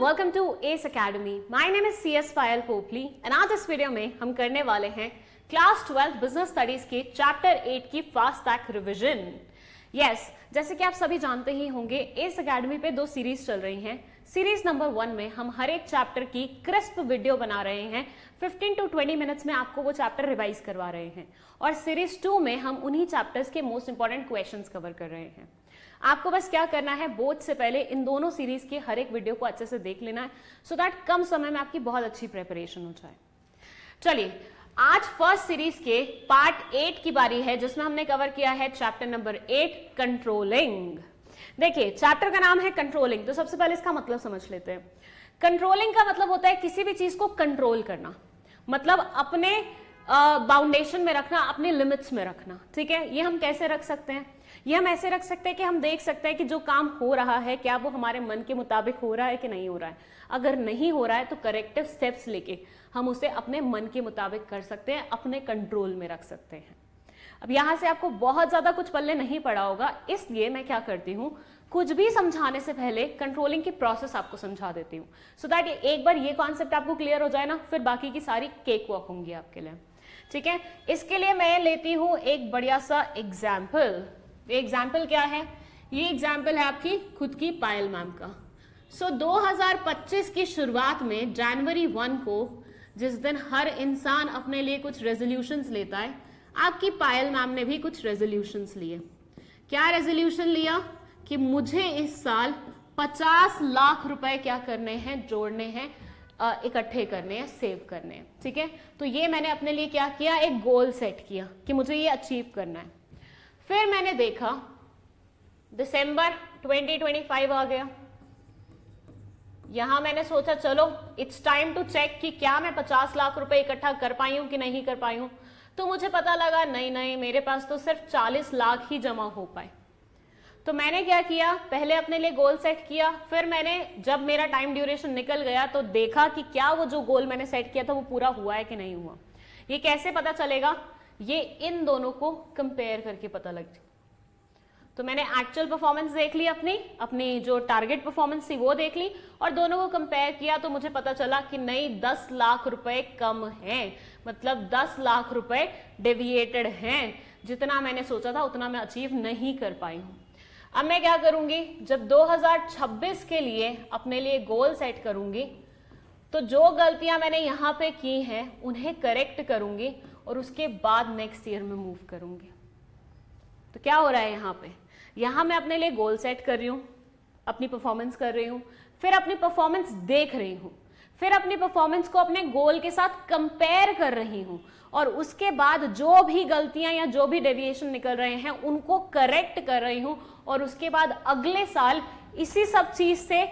Welcome to S academy. My name is CS Payal Popli and आज इस video में हम करने वाले हैं क्लास 12 बिजनेस स्टडीज के चैप्टर 8 की फास्ट ट्रैक रिवीजन। यस, जैसे कि आप सभी जानते ही होंगे, एस अकेडमी पे 2 सीरीज चल रही हैं। सीरीज नंबर 1 में हम हर एक चैप्टर की क्रिस्प वीडियो बना रहे हैं, 15 to 20 मिनट्स में आपको वो चैप्टर रिवाइज करवा रहे हैं। और सीरीज 2 में हम उन्हीं चैप्टर्स के मोस्ट इंपॉर्टेंट क्वेश्चंस कवर कर रहे हैं। आपको बस क्या करना है, बोर्ड से पहले इन दोनों सीरीज के हर एक वीडियो को अच्छे से देख लेना है, सो दैट कम समय में आपकी बहुत अच्छी प्रिपरेशन हो जाए। चलिए, आज फर्स्ट सीरीज के पार्ट 8 की बारी है, जिसमें हमने कवर किया है चैप्टर नंबर 8 कंट्रोलिंग। देखिए, चैप्टर का नाम है कंट्रोलिंग, तो सबसे पहले इसका मतलब समझ लेते हैं। कंट्रोलिंग का मतलब होता है किसी भी चीज को कंट्रोल करना, मतलब अपने बाउंडेशन में रखना, अपने लिमिट्स में रखना। ठीक है, ये हम कैसे रख सकते हैं? ये हम ऐसे रख सकते हैं कि हम देख सकते हैं कि जो काम हो रहा है क्या वो हमारे मन के मुताबिक हो रहा है कि नहीं हो रहा है। अगर नहीं हो रहा है तो करेक्टिव स्टेप्स लेके हम उसे अपने मन के मुताबिक कर सकते हैं, अपने कंट्रोल में रख सकते हैं। अब यहां से आपको बहुत ज्यादा कुछ पल्ले नहीं पड़ा होगा, इसलिए मैं क्या करती हूँ, कुछ भी समझाने से पहले कंट्रोलिंग की प्रोसेस आपको समझा देती हूँ, सो दैट एक बार ये कॉन्सेप्ट आपको क्लियर हो जाए ना, फिर बाकी की सारी केक वॉक होंगी आपके लिए। ठीक है, इसके लिए मैं लेती हूँ एक बढ़िया सा एग्जाम्पल। एग्जाम्पल क्या है? ये एग्जाम्पल है आपकी खुद की पायल मैम का। 2025 की शुरुआत में जनवरी 1 को, जिस दिन हर इंसान अपने लिए कुछ रेजोल्यूशंस लेता है, आपकी पायल मैम ने भी कुछ रेजोल्यूशंस लिए। क्या रेजोल्यूशन लिया? कि मुझे इस साल 50 लाख रुपए क्या करने हैं, जोड़ने हैं, इकट्ठे करने हैं, सेव करने हैं। ठीक है, तो ये मैंने अपने लिए क्या किया, एक गोल सेट किया कि मुझे ये अचीव करना है। फिर मैंने देखा दिसंबर 2025 आ गया, यहां मैंने सोचा चलो इट्स टाइम टू चेक कि क्या मैं 50 लाख रुपए इकट्ठा कर पाई हूं कि नहीं कर पाई हूं। तो मुझे पता लगा नहीं, मेरे पास तो सिर्फ 40 लाख ही जमा हो पाए। तो मैंने क्या किया, पहले अपने लिए गोल सेट किया, फिर मैंने जब मेरा टाइम ड्यूरेशन निकल गया तो देखा कि क्या वो जो गोल मैंने सेट किया था वो पूरा हुआ है कि नहीं हुआ। ये कैसे पता चलेगा? ये इन दोनों को कंपेयर करके पता लग जाए। तो मैंने एक्चुअल परफॉर्मेंस देख ली, अपनी जो टारगेट परफॉर्मेंस थी वो देख ली, और दोनों को कंपेयर किया तो मुझे पता चला कि नहीं, 10 लाख रुपए कम हैं, मतलब 10 लाख रुपए डेविएटेड हैं। जितना मैंने सोचा था उतना मैं अचीव नहीं कर पाई हूं। अब मैं क्या करूंगी, जब 2026 के लिए अपने लिए गोल सेट करूंगी, तो जो गलतियां मैंने यहां पे की हैं उन्हें करेक्ट करूंगी और उसके बाद नेक्स्ट ईयर में मूव करूंगी। तो क्या हो रहा है यहाँ पे, यहाँ मैं अपने लिए गोल सेट कर रही हूँ, अपनी परफॉर्मेंस कर रही हूँ, फिर अपनी परफॉर्मेंस देख रही हूँ, फिर अपनी परफॉर्मेंस को अपने गोल के साथ कंपेयर कर रही हूँ, और उसके बाद जो भी गलतियां या जो भी डेविएशन निकल रहे हैं उनको करेक्ट कर रही हूँ, और उसके बाद अगले साल इसी सब चीज से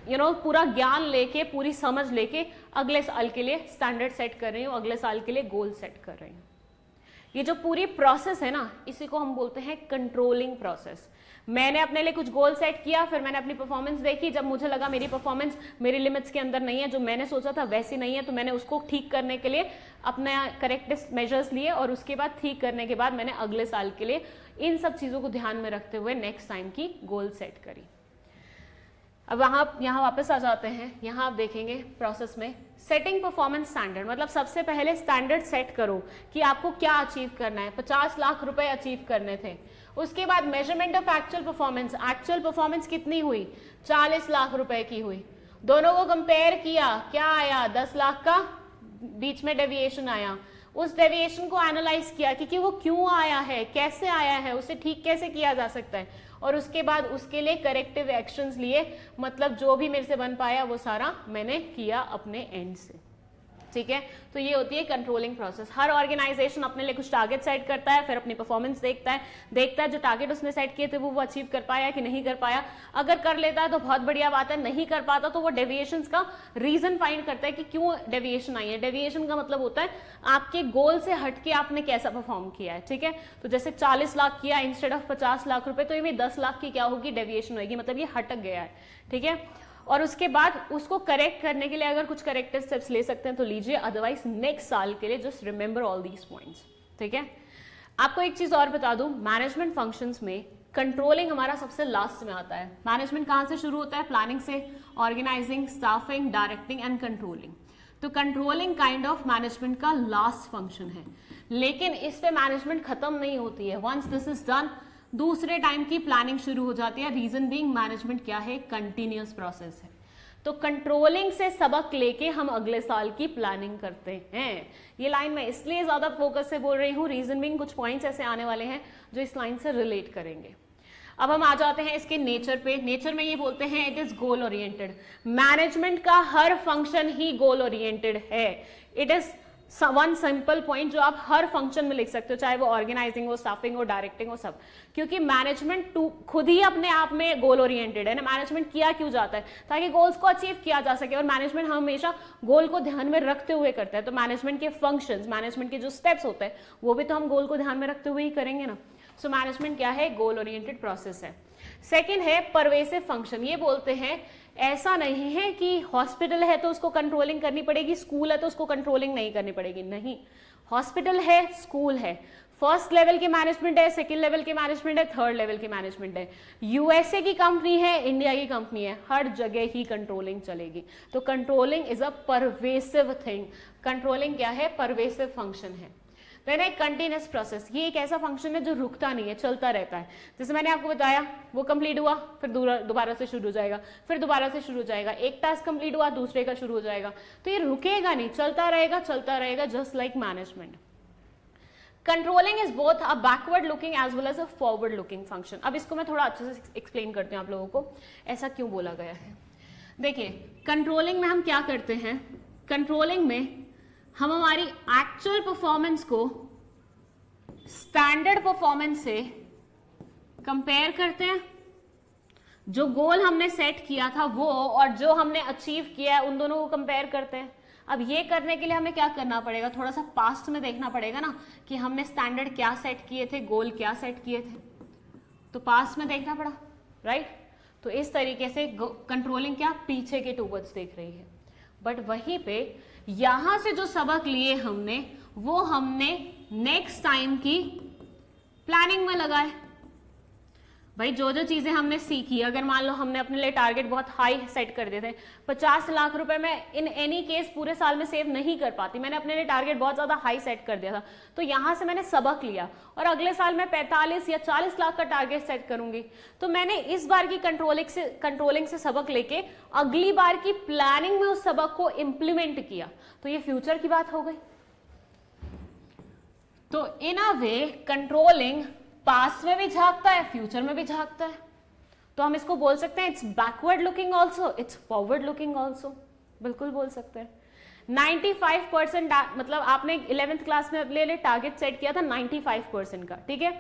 पूरा ज्ञान लेके, पूरी समझ लेके अगले साल के लिए स्टैंडर्ड सेट कर रही हूँ, अगले साल के लिए गोल सेट कर रही हूँ। ये जो पूरी प्रोसेस है ना, इसी को हम बोलते हैं कंट्रोलिंग प्रोसेस। मैंने अपने लिए कुछ गोल सेट किया, फिर मैंने अपनी परफॉर्मेंस देखी, जब मुझे लगा मेरी परफॉर्मेंस मेरी लिमिट्स के अंदर नहीं है, जो मैंने सोचा था वैसी नहीं है, तो मैंने उसको ठीक करने के लिए अपने करेक्टिव मेजर्स लिए, और उसके बाद ठीक करने के बाद मैंने अगले साल के लिए इन सब चीज़ों को ध्यान में रखते हुए नेक्स्ट टाइम की गोल सेट करी। अब यहाँ वापस आ जाते हैं। यहाँ आप देखेंगे प्रोसेस में सेटिंग परफॉर्मेंस स्टैंडर्ड, मतलब सबसे पहले स्टैंडर्ड सेट करो कि आपको क्या अचीव करना है। 50 लाख रुपए अचीव करने थे। उसके बाद measurement of actual performance, actual performance कितनी हुई, 40 लाख रुपए की हुई। दोनों को कंपेयर किया, क्या आया, 10 लाख का बीच में डेविएशन आया। उस डेविएशन को एनालाइज किया कि वो क्यों आया है, कैसे आया है, उसे ठीक कैसे किया जा सकता है, और उसके बाद उसके लिए करेक्टिव एक्शंस लिए, मतलब जो भी मेरे से बन पाया वो सारा मैंने किया अपने एंड से। ठीक है, तो ये होती है कंट्रोलिंग प्रोसेस। हर ऑर्गेनाइजेशन अपने लिए कुछ टारगेट सेट करता है, फिर अपनी परफॉर्मेंस देखता है जो टारगेट उसने सेट किए थे वो अचीव कर पाया कि नहीं कर पाया। अगर कर लेता है तो बहुत बढ़िया बात है, नहीं कर पाता तो वो डेविएशंस का रीजन फाइंड करता है कि क्यों डेविएशन आई है। डेविएशन का मतलब होता है आपके गोल से हटके आपने कैसा परफॉर्म किया है। ठीक है, तो जैसे 40 लाख किया इंस्टेड ऑफ 50 लाख रुपए, तो ये 10 लाख की क्या होगी, डेविएशन होगी, मतलब ये हटक गया है। ठीक है, और उसके बाद उसको करेक्ट करने के लिए अगर कुछ करेक्टिव स्टेप्स ले सकते हैं तो लीजिए, अदरवाइज नेक्स्ट साल के लिए just remember all these points. ठीक है, आपको एक चीज और बता दूं, मैनेजमेंट फंक्शंस में कंट्रोलिंग हमारा सबसे लास्ट में आता है। मैनेजमेंट कहाँ से शुरू होता है? प्लानिंग से, organising, staffing, directing and controlling. तो कंट्रोलिंग काइंड ऑफ मैनेजमेंट का लास्ट फंक्शन है, लेकिन इस पे मैनेजमेंट खत्म नहीं होती है। वंस दिस इज डन, दूसरे टाइम की प्लानिंग शुरू हो जाती है। रीजन बीइंग मैनेजमेंट क्या है? कंटिन्यूअस प्रोसेस है। तो कंट्रोलिंग से सबक लेके हम अगले साल की प्लानिंग करते हैं। ये लाइन मैं इसलिए ज्यादा फोकस से बोल रही हूँ, रीजन बीइंग कुछ पॉइंट्स ऐसे आने वाले हैं जो इस लाइन से रिलेट करेंगे। अब हम आ जाते हैं इसके नेचर पे। नेचर में ये बोलते हैं it is goal oriented. Management का हर फंक्शन ही गोल ओरिएंटेड है। It is one simple point जो आप हर फंक्शन में लिख सकते हो, चाहे वो ऑर्गेनाइजिंग हो, स्टाफिंग हो, डायरेक्टिंग हो, सब। क्योंकि मैनेजमेंट खुद ही अपने आप में गोल ओरिएंटेड है ना। मैनेजमेंट किया क्यों जाता है? ताकि गोल्स को अचीव किया जा सके, और मैनेजमेंट हमेशा गोल को ध्यान में रखते हुए करता है। तो मैनेजमेंट के फंक्शंस, मैनेजमेंट के जो स्टेप्स होते हैं, वो भी तो हम गोल को ध्यान में रखते हुए ही करेंगे ना। सो मैनेजमेंट क्या है? गोल ओरिएंटेड प्रोसेस है। सेकेंड है परवेसिव फंक्शन। ये बोलते हैं ऐसा नहीं है कि हॉस्पिटल है तो उसको कंट्रोलिंग करनी पड़ेगी, स्कूल है तो उसको कंट्रोलिंग नहीं करनी पड़ेगी। नहीं, हॉस्पिटल है, स्कूल है, फर्स्ट लेवल की मैनेजमेंट है, सेकंड लेवल की मैनेजमेंट है, थर्ड लेवल की मैनेजमेंट है, यूएसए की कंपनी है, इंडिया की कंपनी है, हर जगह ही कंट्रोलिंग चलेगी। तो controlling is a pervasive thing. Controlling क्या है? परवेसिव फंक्शन है। देन एक कंटिन्यूअस प्रोसेस। ये एक ऐसा फंक्शन है जो रुकता नहीं है, चलता रहता है। जैसे मैंने आपको बताया, वो कंप्लीट हुआ, फिर दोबारा से शुरू हो जाएगा, फिर दोबारा से शुरू हो जाएगा। एक टास्क कंप्लीट हुआ, दूसरे का शुरू हो जाएगा। तो ये रुकेगा नहीं, चलता रहेगा, just like management. Controlling is both a backward looking as well as a forward looking function. अब इसको मैं थोड़ा अच्छे से एक्सप्लेन करती हूँ आप लोगों को, ऐसा क्यों बोला गया है। देखिए, कंट्रोलिंग में हम क्या करते हैं? कंट्रोलिंग में हम हमारी एक्चुअल परफॉर्मेंस को स्टैंडर्ड परफॉर्मेंस से कंपेयर करते हैं। जो गोल हमने सेट किया था वो, और जो हमने अचीव किया है, उन दोनों को कंपेयर करते हैं। अब ये करने के लिए हमें क्या करना पड़ेगा? थोड़ा सा पास्ट में देखना पड़ेगा ना, कि हमने स्टैंडर्ड क्या सेट किए थे, गोल क्या सेट किए थे। तो पास्ट में देखना पड़ा, राइट? तो इस तरीके से कंट्रोलिंग क्या पीछे के टूवर्ड्स देख रही है। बट वहीं पे यहां से जो सबक लिए हमने, वो हमने नेक्स्ट टाइम की प्लानिंग में लगाए। भाई जो जो चीजें हमने सीखी, अगर मान लो हमने अपने लिए टारगेट बहुत हाई सेट कर दिए थे, 50 लाख रुपए में इन एनी केस पूरे साल में सेव नहीं कर पाती, मैंने अपने लिए टारगेट बहुत ज्यादा हाई सेट कर दिया था। तो यहां से मैंने सबक लिया, और अगले साल मैं 45 या 40 लाख का टारगेट सेट करूंगी। तो मैंने इस बार की कंट्रोलिंग से सबक लेके अगली बार की प्लानिंग में उस सबक को इंप्लीमेंट किया। तो ये फ्यूचर की बात हो गई। तो इन अ वे कंट्रोलिंग पास्ट में भी झांकता है, फ्यूचर में भी झांकता है। तो हम इसको बोल सकते हैं it's backward looking also, it's forward looking also, बिल्कुल बोल सकते हैं। 95% मतलब आपने 11th क्लास में अपने लिए टारगेट सेट किया था 95% का, ठीक है।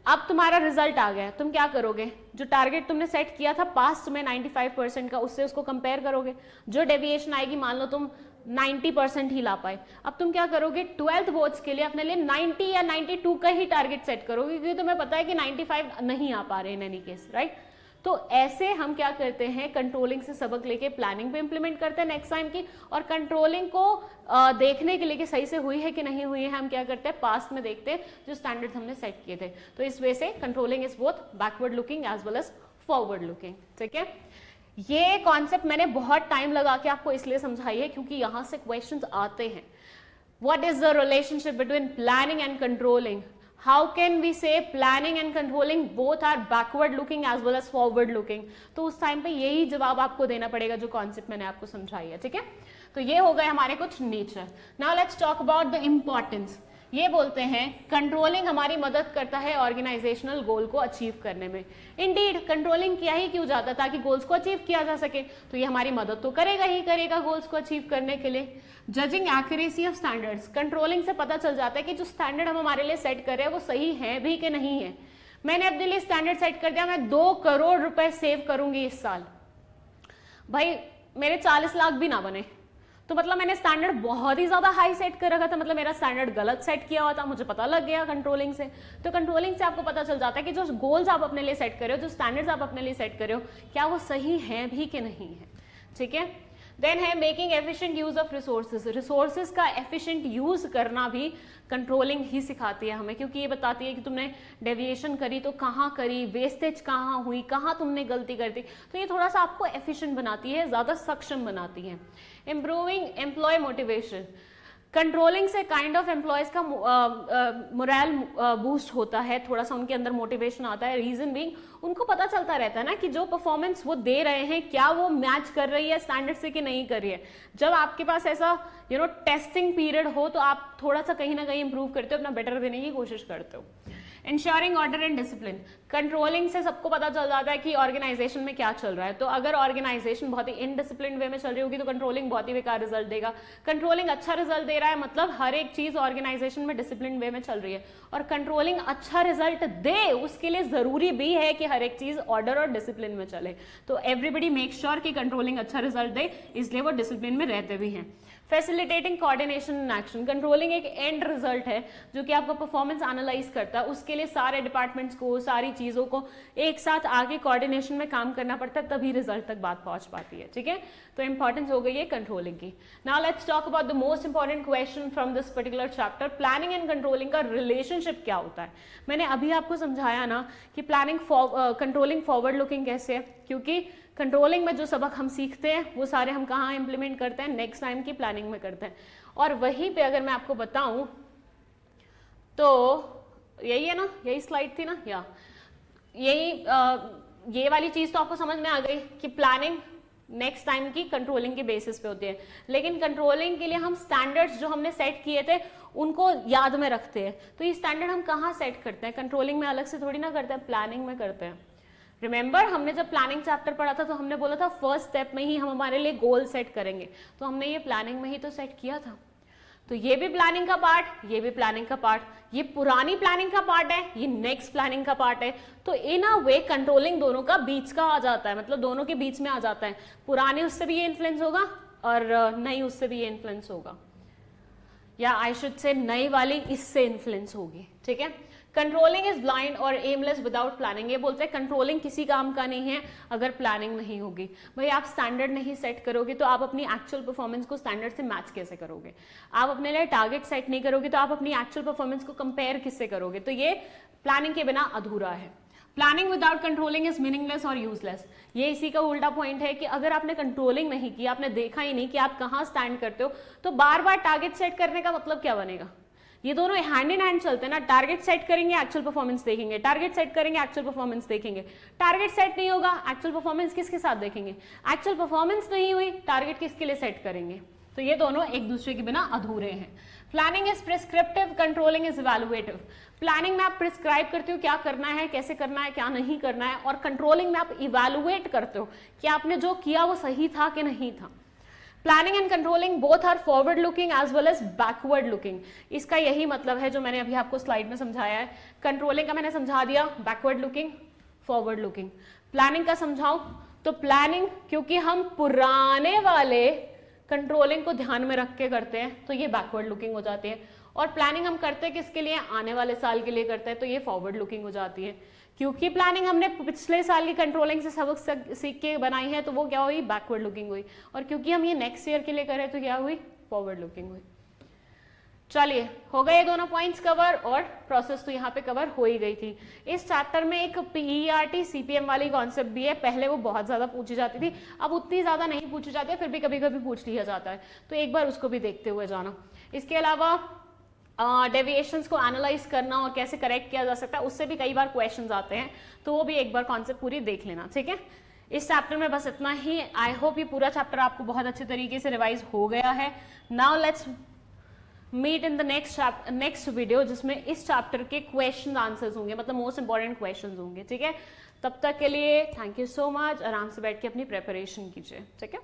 अब तुम्हारा रिजल्ट आ गया, तुम क्या करोगे? जो टारगेट तुमने सेट किया था पास्ट में 95% का, उससे उसको कंपेयर करोगे। जो डेविएशन आएगी, मान लो तुम 90% ही ला पाए, अब तुम क्या करोगे? 12th बोर्ड्स के लिए अपने लिए 90 या 92 का ही टारगेट सेट करोगे, क्योंकि तुम्हें पता है कि 95 नहीं आ पा रहे इन एनी केस, राइट। तो ऐसे हम क्या करते हैं? कंट्रोलिंग से सबक लेके प्लानिंग पे इंप्लीमेंट करते हैं नेक्स्ट टाइम की, और कंट्रोलिंग को देखने के लिए कि सही से हुई है कि नहीं हुई है, हम क्या करते हैं? पास्ट में देखते हैं जो स्टैंडर्ड हमने सेट किए थे। तो इस वे से controlling is both backward looking as well as forward looking, ठीक है। ये कॉन्सेप्ट मैंने बहुत टाइम लगा के आपको इसलिए समझाई है क्योंकि यहां से क्वेश्चंस आते हैं। What is the relationship between planning and controlling? How can we say planning and controlling both are backward looking as well as forward looking? तो उस टाइम पे यही जवाब आपको देना पड़ेगा जो कॉन्सेप्ट मैंने आपको समझाई है, ठीक है। तो ये हो गए हमारे कुछ nature. Now let's talk about the importance. ये बोलते हैं कंट्रोलिंग हमारी मदद करता है ऑर्गेनाइजेशनल गोल को अचीव करने में। इंडीड कंट्रोलिंग किया ही क्यों जाता, ताकि गोल्स को अचीव किया जा सके। तो ये हमारी मदद तो करेगा ही करेगा गोल्स को अचीव करने के लिए। Judging accuracy of standards, controlling से पता चल जाता है कि जो स्टैंडर्ड हम हमारे लिए सेट कर रहे हैं वो सही है भी कि नहीं है। मैंने अपने लिए स्टैंडर्ड सेट कर दिया, मैं 2 करोड़ रुपए सेव करूंगी इस साल। भाई मेरे 40 लाख भी ना बने तो मतलब मैंने स्टैंडर्ड बहुत ही ज्यादा हाई सेट कर रखा था, मतलब मेरा स्टैंडर्ड गलत सेट किया हुआ था, मुझे पता लग गया कंट्रोलिंग से। तो कंट्रोलिंग से आपको पता चल जाता है कि जो गोल्स आप अपने लिए सेट कर रहे हो, जो स्टैंडर्ड्स आप अपने लिए सेट कर रहे हो, क्या वो सही है भी कि नहीं है, ठीक है। देन है making efficient use of resources, resources का एफिशिएंट यूज करना भी कंट्रोलिंग ही सिखाती है हमें, क्योंकि ये बताती है कि तुमने डेविएशन करी तो कहाँ करी, वेस्टेज कहाँ हुई, कहाँ तुमने गलती कर दी, तो ये थोड़ा सा आपको एफिशिएंट बनाती है, ज्यादा सक्षम बनाती है। इम्प्रूविंग एम्प्लॉय मोटिवेशन, कंट्रोलिंग से काइंड ऑफ एम्प्लॉयज का मोरल बूस्ट होता है, थोड़ा सा उनके अंदर मोटिवेशन आता है। रीजन बीइंग उनको पता चलता रहता है ना कि जो परफॉर्मेंस वो दे रहे हैं क्या वो मैच कर रही है स्टैंडर्ड से कि नहीं कर रही है। जब आपके पास ऐसा टेस्टिंग पीरियड हो तो आप थोड़ा सा कहीं ना कहीं इंप्रूव करते हो, अपना बेटर देने की कोशिश करते हो। Ensuring order and discipline, controlling से सबको पता चल जाता है कि ऑर्गेनाइजेशन में क्या चल रहा है। तो अगर ऑर्गेनाइजेशन बहुत ही इनडिसिप्लिन वे में चल रही होगी तो कंट्रोलिंग बहुत ही बेकार रिजल्ट देगा। कंट्रोलिंग अच्छा रिजल्ट दे रहा है मतलब हर एक चीज ऑर्गेनाइजेशन में डिसिप्लिन वे में चल रही है, और कंट्रोलिंग अच्छा रिजल्ट दे उसके लिए जरूरी भी है कि हर एक चीज ऑर्डर और डिसिप्लिन में चले। तो एवरीबडी मेक श्योर कि कंट्रोलिंग अच्छा रिजल्ट दे, इसलिए वो डिसिप्लिन में रहते भी हैं। Facilitating coordination and action, controlling एक एंड रिजल्ट है जो कि आपका परफॉर्मेंस एनालाइज करता है, उसके लिए सारे डिपार्टमेंट्स को, सारी चीजों को एक साथ आगे कोऑर्डिनेशन में काम करना पड़ता है, तभी रिजल्ट तक बात पहुंच पाती है। ठीक है, तो इंपॉर्टेंस हो गई है कंट्रोलिंग की। Now let's talk about the most important question from this particular chapter, planning and controlling का रिलेशनशिप क्या होता है। मैंने अभी आपको समझाया ना कि प्लानिंग कंट्रोलिंग फॉरवर्ड लुकिंग कैसे है, क्योंकि कंट्रोलिंग में जो सबक हम सीखते हैं वो सारे हम कहाँ इंप्लीमेंट करते हैं, नेक्स्ट टाइम की प्लानिंग में करते हैं। और वहीं पे अगर मैं आपको बताऊं तो यही है ना, यही स्लाइड थी ना, या यही ये वाली चीज तो आपको समझ में आ गई कि प्लानिंग नेक्स्ट टाइम की कंट्रोलिंग के बेसिस पे होती है, लेकिन कंट्रोलिंग के लिए हम स्टैंडर्ड्स जो हमने सेट किए थे उनको याद में रखते हैं। तो ये स्टैंडर्ड हम कहाँ सेट करते हैं, कंट्रोलिंग में अलग से थोड़ी ना करते हैं, प्लानिंग में करते हैं। रिमेंबर हमने जब प्लानिंग चैप्टर पढ़ा था तो हमने बोला था फर्स्ट स्टेप में ही हम हमारे लिए गोल सेट करेंगे, तो हमने ये प्लानिंग में ही तो सेट किया था। तो ये भी प्लानिंग का पार्ट, ये भी प्लानिंग का पार्ट, ये पुरानी प्लानिंग का पार्ट है, ये नेक्स्ट प्लानिंग का पार्ट है। तो इन अ वे कंट्रोलिंग दोनों का बीच का आ जाता है, मतलब दोनों के बीच में आ जाता है। पुराने उससे भी ये इन्फ्लुएंस होगा और नई उससे भी ये इन्फ्लुएंस होगा, या आई शुड से नई वाली इससे इन्फ्लुएंस होगी। ठीक है, कंट्रोलिंग इज ब्लाइंड और एमलेस विदाउट प्लानिंग, ये बोलते हैं कंट्रोलिंग किसी काम का नहीं है अगर प्लानिंग नहीं होगी। भाई आप स्टैंडर्ड नहीं सेट करोगे तो आप अपनी एक्चुअल परफॉर्मेंस को स्टैंडर्ड से मैच कैसे करोगे, आप अपने लिए टारगेट सेट नहीं करोगे तो आप अपनी एक्चुअल परफॉर्मेंस को कंपेयर किससे करोगे, तो ये प्लानिंग के बिना अधूरा है। Planning without controlling is meaningless और यूजलेस, ये इसी का उल्टा पॉइंट है कि अगर आपने कंट्रोलिंग नहीं की, आपने देखा ही नहीं कि आप कहाँ स्टैंड करते हो, तो बार बार टारगेट सेट करने का मतलब क्या बनेगा। ये दोनों हैंड इन हैंड चलते हैं ना, टारगेट सेट करेंगे एक्चुअल परफॉर्मेंस देखेंगे, टारगेट सेट करेंगे एक्चुअल परफॉर्मेंस देखेंगे। टारगेट सेट नहीं होगा, एक्चुअल परफॉर्मेंस किसके साथ देखेंगे, एक्चुअल परफॉर्मेंस नहीं हुई, टारगेट किसके लिए सेट करेंगे। तो ये दोनों एक दूसरे के बिना अधूरे हैं। Planning is prescriptive, controlling is evaluative. Planning में आप प्रिस्क्राइब करते हो क्या करना है, कैसे करना है, क्या नहीं करना है, और कंट्रोलिंग में आप इवैल्यूएट करते हो कि आपने जो किया वो सही था कि नहीं था। Planning and controlling both are forward looking as well as backward looking, इसका यही मतलब है जो मैंने अभी आपको स्लाइड में समझाया है। कंट्रोलिंग का मैंने समझा दिया, backward looking, forward looking. Planning का समझाऊं तो प्लानिंग क्योंकि हम पुराने वाले कंट्रोलिंग को ध्यान में रख के करते हैं तो ये बैकवर्ड लुकिंग हो जाती है, और प्लानिंग हम करते हैं किसके लिए, आने वाले साल के लिए करते हैं, तो ये फॉरवर्ड लुकिंग हो जाती है। क्योंकि प्लानिंग हमने पिछले साल की कंट्रोलिंग से सबक सीख के बनाई है तो वो क्या हुई, बैकवर्ड लुकिंग हुई, और क्योंकि हम ये नेक्स्ट ईयर के लिए करें तो क्या हुई, फॉरवर्ड लुकिंग हुई। चलिए हो गए दोनों पॉइंट्स कवर, और प्रोसेस तो यहाँ पे कवर हो ही गई थी। इस चैप्टर में एक PERT CPM वाली कॉन्सेप्ट भी है, पहले वो बहुत ज्यादा पूछी जाती थी, अब उतनी ज्यादा नहीं पूछी जाती है, फिर भी कभी कभी पूछ लिया जाता है, तो एक बार उसको भी देखते हुए जाना। इसके अलावा डेविएशंस को एनालाइज करना और कैसे करेक्ट किया जा सकता है उससे भी कई बार क्वेश्चंस आते हैं, तो वो भी एक बार कॉन्सेप्ट पूरी देख लेना। ठीक है, इस चैप्टर में बस इतना ही। आई होप ये पूरा चैप्टर आपको बहुत अच्छे तरीके से रिवाइज हो गया है। Now let's meet in the next video जिसमें इस चैप्टर के क्वेश्चन आंसर्स होंगे, मतलब मोस्ट इंपॉर्टेंट क्वेश्चंस होंगे। ठीक है, तब तक के लिए थैंक यू सो मच, आराम से बैठ के अपनी प्रिपरेशन कीजिए। ठीक है।